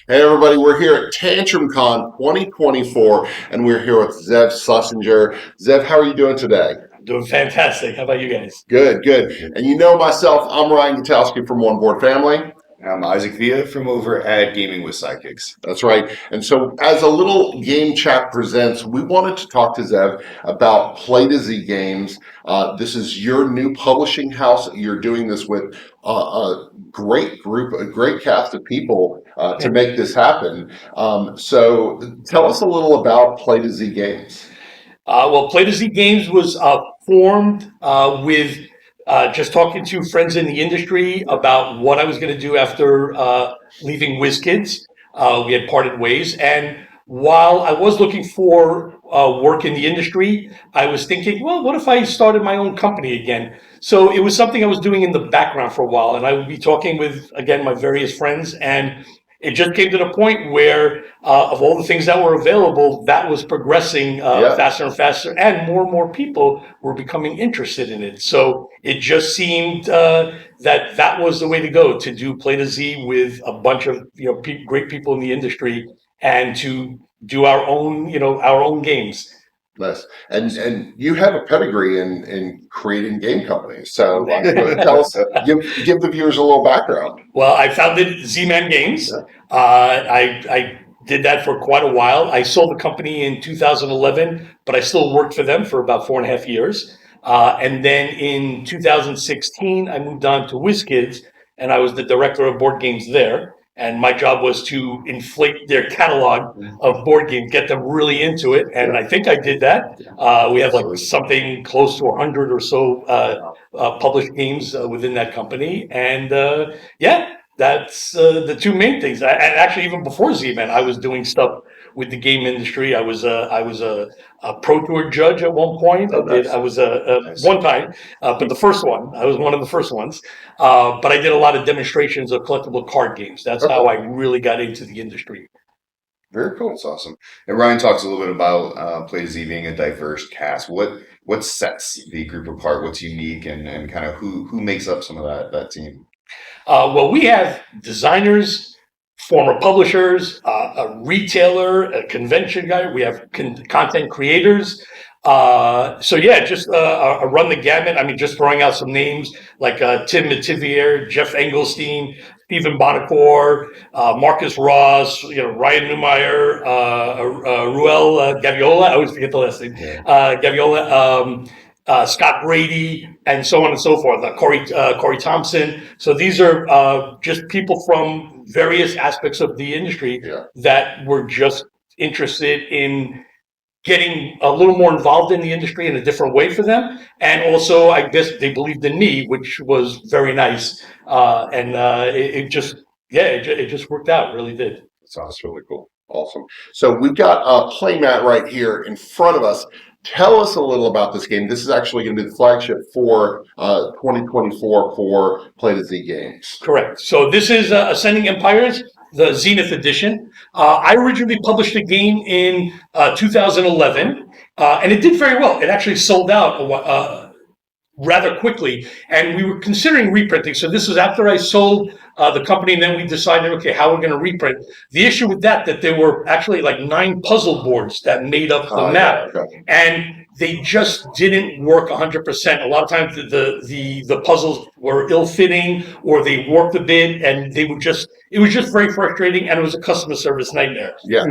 Hey everybody, we're here at TantrumCon 2024 and we're here with Zev Shlasinger. Zev, how are you doing today? Doing fantastic. How about you guys? Good, good. And you know myself, I'm Ryan Gutowski from One Board Family. I'm Isaac Villa from over at Gaming with Sidekicks. That's right. And so as a little game chat presents, we wanted to talk to Zev about Play to Z Games. This is your new publishing house. You're doing this with a great group, a great cast of people to make this happen. So tell us a little about Play to Z Games. Well, Play to Z Games was formed with just talking to friends in the industry about what I was going to do after leaving WizKids. We had parted ways. And while I was looking for work in the industry, I was thinking, well, what if I started my own company again? So it was something I was doing in the background for a while. And I would be talking with, again, my various friends. And it just came to the point where, of all the things that were available, that was progressing faster and faster, and more people were becoming interested in it. So it just seemed that was the way to go, to do Play to Z with a bunch of great people in the industry, and to do our own games. Nice. And you have a pedigree in creating game companies. So tell us, give the viewers a little background. Well, I founded Z-Man Games. Yeah. I did that for quite a while. I sold the company in 2011, but I still worked for them for about 4.5 years. And then in 2016, I moved on to WizKids, and I was the director of board games there. And my job was to inflate their catalog of board games, get them really into it. And I think I did that. We have like something close to 100 or so published games within that company. And that's the two main things. And actually, even before Z-Man, I was doing stuff with the game industry. I was a Pro Tour judge at one point. I was one time, but the first one, I was one of the first ones. But I did a lot of demonstrations of collectible card games. That's how I really got into the industry. Very cool. That's awesome. And Ryan talks a little bit about Play to Z being a diverse cast. What sets the group apart? What's unique, and kind of who makes up some of that team? Well, we have designers, former publishers, a retailer, a convention guy. We have content creators. Just run the gamut. I mean, just throwing out some names like Tim Mativier, Jeff Engelstein, Stephen Bonacore, Marcus Ross, Ryan Neumeier, Ruel Gaviola. I always forget the last name. Gaviola. Scott Brady, and so on and so forth. Corey Thompson. So these are just people from various aspects of the industry that were just interested in getting a little more involved in the industry in a different way for them. And also, I guess they believed in me, which was very nice. It just worked out. It really did. Sounds really cool. Awesome. So we've got a playmat right here in front of us. Tell us a little about this game. This is actually going to be the flagship for 2024 for Play to Z Games. Correct. So this is Ascending Empires, the Zenith edition. I originally published the game in 2011, and it did very well. It actually sold out rather quickly, and we were considering reprinting. So this was after I sold the company, and then we decided, okay, how we're going to reprint. The issue with that there were actually like 9 puzzle boards that made up the map, and they just didn't work 100%. A lot of times the puzzles were ill-fitting, or they warped a bit, and it was just very frustrating, and it was a customer service nightmare. Yeah.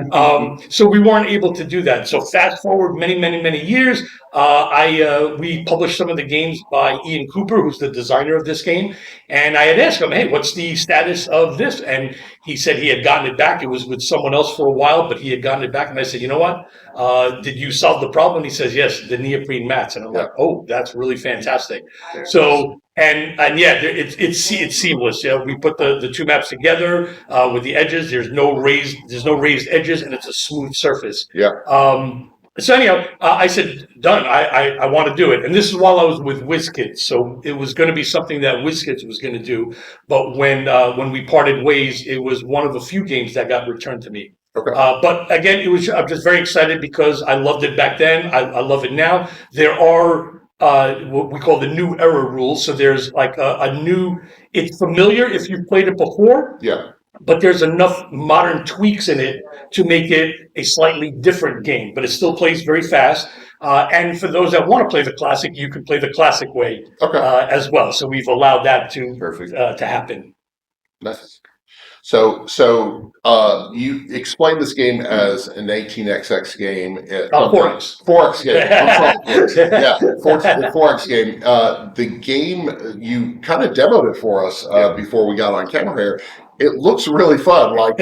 So we weren't able to do that. So fast forward many years, we published some of the games by Ian Cooper, who's the designer of this game, and I had asked him, hey, what's the status of this? And he said he had gotten it back. It was with someone else for a while, but he had gotten it back. And I said, you know what? Did you solve the problem? And he says, yes, the neoprene mats. And I'm like, oh, that's really fantastic. So, it's seamless. Yeah, we put the two maps together with the edges. There's no raised edges, and it's a smooth surface. Yeah. So anyhow, I said, done. I want to do it. And this is while I was with WizKids. So it was going to be something that WizKids was going to do. But when we parted ways, it was one of the few games that got returned to me. Okay. But again, I'm just very excited because I loved it back then. I love it now. There are what we call the new era rules. So there's like a new, it's familiar if you've played it before. Yeah. but there's enough modern tweaks in it to make it a slightly different game, but it still plays very fast. And for those that want to play the classic, you can play the classic way as well. So we've allowed that to happen. Nice. So you explained this game as an 18xx game. 4x. 4x game. I'm sorry. Yeah, 4x game. The game, you kind of demoed it for us before we got on camera here. It looks really fun. Like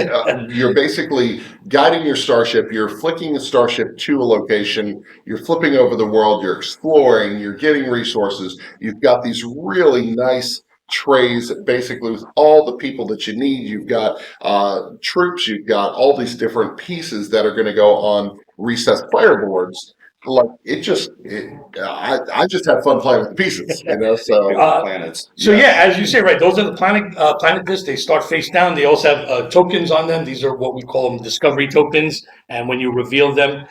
you're basically guiding your starship. You're flicking a starship to a location. You're flipping over the world. You're exploring. You're getting resources. You've got these really nice trays basically with all the people that you need. You've got troops. You've got all these different pieces that are going to go on recessed player boards. Like I just had fun playing with the pieces, So planets. So as you say, right, those are the planet discs. They start face down. They also have tokens on them. These are what we call them discovery tokens. And when you reveal them,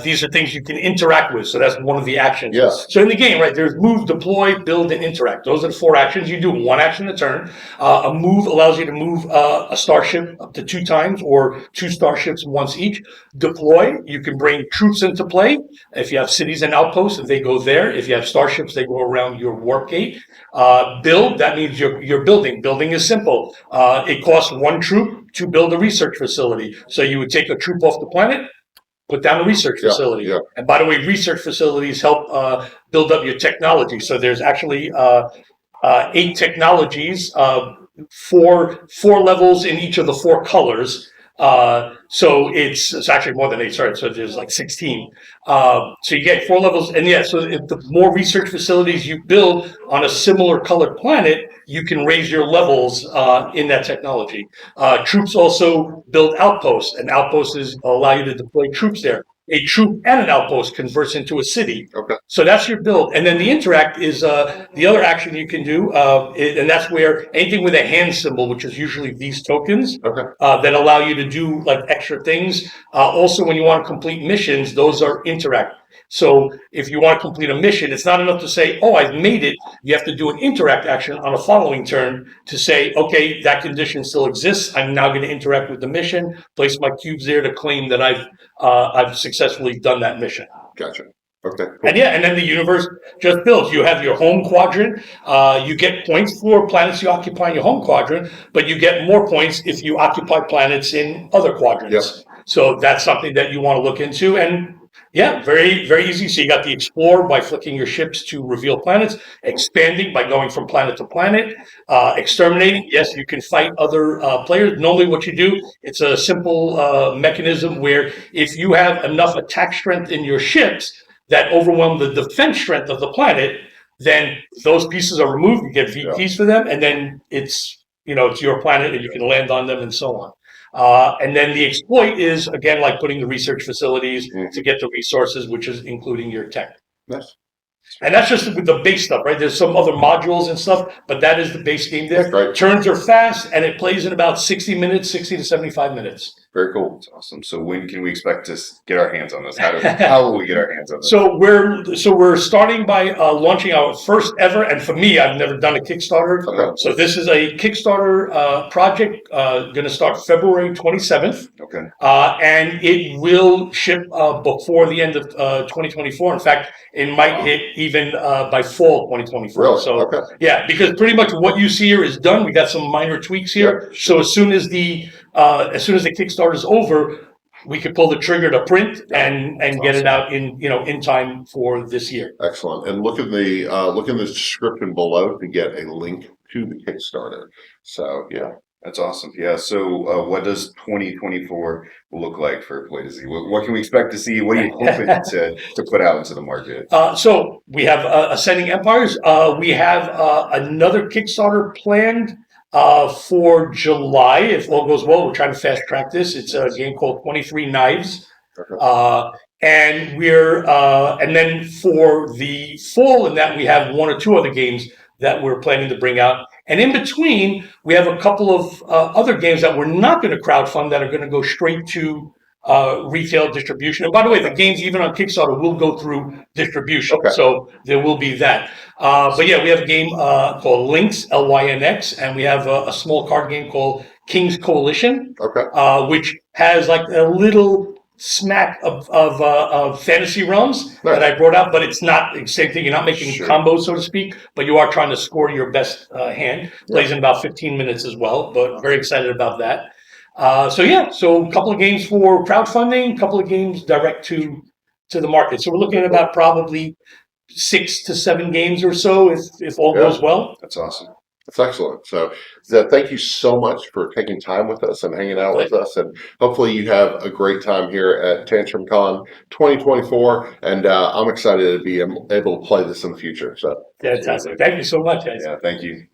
these are things you can interact with. So that's one of the actions. Yes. So in the game, right, there's move, deploy, build, and interact. Those are the 4 actions. You do 1 action a turn. A move allows you to move a starship up to 2 times or 2 starships once each. Deploy, you can bring troops into play. If you have cities and outposts, they go there. If you have starships, they go around your warp gate. Build, that means you're building. Building is simple. It costs 1 troop to build a research facility. So you would take a troop off the planet, put down a research facility. Yeah. And by the way, research facilities help build up your technology. So there's actually 8 technologies, 4 levels in each of the 4 colors. So it's actually more than 8. Sorry, so there's like 16. So you get 4 levels, and so if the more research facilities you build on a similar colored planet, you can raise your levels in that technology. Troops also build outposts, and outposts allow you to deploy troops there. A troop and an outpost converts into a city. Okay. So that's your build. And then the interact is the other action you can do. And that's where anything with a hand symbol, which is usually these tokens, that allow you to do like extra things. Also, when you want to complete missions, those are interact. So if you want to complete a mission, it's not enough to say, oh, I've made it. You have to do an interact action on a following turn to say, okay, that condition still exists. I'm now going to interact with the mission, place my cubes there to claim that I've successfully done that mission. Gotcha. Okay. Cool. And then the universe just builds. You have your home quadrant. You get points for planets you occupy in your home quadrant, but you get more points if you occupy planets in other quadrants. Yep. So that's something that you want to look into. And very, very easy. So you got the explore by flicking your ships to reveal planets, expanding by going from planet to planet, exterminating. Yes, you can fight other players. Normally what you do, it's a simple mechanism where if you have enough attack strength in your ships that overwhelm the defense strength of the planet, then those pieces are removed. You get VPs for them, and then it's your planet and you can land on them and so on. And then the exploit is, again, like putting the research facilities to get the resources, which is including your tech. Nice. And that's just the base stuff, right? There's some other modules and stuff, but that is the base game there. Right. Turns are fast, and it plays in about 60 to 75 minutes. Very cool. That's awesome. So when can we expect to get our hands on this? How will we get our hands on this? So we're starting by launching our first ever, and for me, I've never done a Kickstarter. Okay. So this is a Kickstarter project going to start February 27th. Okay. And it will ship before the end of 2024. In fact, it might hit even by fall 2024. Really? So Okay. because pretty much what you see here is done. We got some minor tweaks here. Yep. So as soon as the Kickstarter is over, we could pull the trigger to print and get it out in time for this year. Excellent. And look in the description below to get a link to the Kickstarter. So That's awesome. Yeah. So what does 2024 look like for Play to Z? What can we expect to see? What are you hoping to put out into the market? So we have Ascending Empires. We have another Kickstarter planned for July. If all goes well, we're trying to fast track this. It's a game called 23 Knives. And and then for the fall in that, we have 1 or 2 other games that we're planning to bring out. And in between, we have a couple of other games that we're not going to crowdfund that are going to go straight to retail distribution. And by the way, the games even on Kickstarter will go through distribution. Okay. So there will be that. But we have a game called Lynx, Lynx, and we have a small card game called King's Coalition, Okay. which has like a little smack of fantasy realms that I brought out, but it's not the same thing. You're not making combos, so to speak, but you are trying to score your best hand. Plays in about 15 minutes as well, but very excited about that. So a couple of games for crowdfunding, a couple of games direct to the market. So we're looking at about probably 6 to 7 games or so if all goes well. That's awesome. That's excellent. So, Zev, thank you so much for taking time with us and hanging out with us. And hopefully you have a great time here at Tantrum Con 2024. And I'm excited to be able to play this in the future. So, fantastic. Thank you so much, guys. Yeah, thank you.